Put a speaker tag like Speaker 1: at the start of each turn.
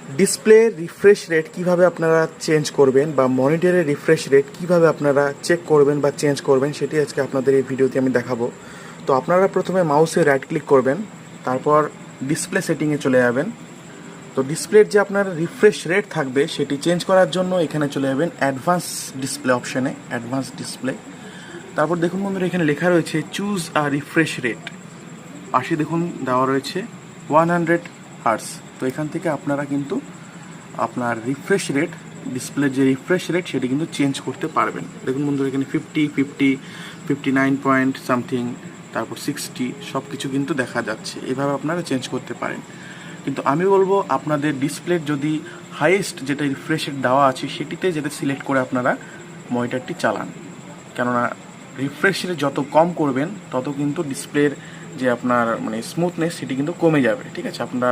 Speaker 1: Display refresh rate কিভাবে আপনারা change করবেন বা মনিটরের রিফ্রেশ রেট কিভাবে আপনারা চেক করবেন বা চেঞ্জ করবেন সেটি আজকে আপনাদের এই ভিডিওতে আমি দেখাবো। তো আপনারা প্রথমে মাউসে রাইট ক্লিক করবেন, তারপর ডিসপ্লে সেটিংয়ে চলে যাবেন। তো ডিসপ্লের যে আপনার রিফ্রেশ রেট থাকবে সেটি চেঞ্জ করার জন্য এখানে চলে যাবেন অ্যাডভান্স ডিসপ্লে অপশানে, অ্যাডভান্স ডিসপ্লে। তারপর দেখুন বন্ধুরা, এখানে লেখা রয়েছে চুজ আ রিফ্রেশ রেট। পাশে দেখুন দেওয়া রয়েছে 100 হার্টস। তো এখান থেকে আপনারা কিন্তু আপনার রিফ্রেশ রেট, ডিসপ্লের যে রিফ্রেশ রেট সেটি কিন্তু চেঞ্জ করতে পারবেন। দেখুন বন্ধুরা, এখানে 50, 59 পয়েন্ট সামথিং, তারপর 60 সব কিছু কিন্তু দেখা যাচ্ছে। এভাবে আপনারা চেঞ্জ করতে পারেন। কিন্তু আমি বলবো আপনাদের ডিসপ্লের যদি হাইয়েস্ট যেটা রিফ্রেশ রেট দেওয়া আছে সেটিতে যেটা সিলেক্ট করে আপনারা মনিটরটি চালান। কেননা রিফ্রেশ রেট যত কম করবেন তত কিন্তু ডিসপ্লের যে আপনার মানে স্মুথনেস সেটি কিন্তু কমে যাবে। ঠিক আছে, আপনারা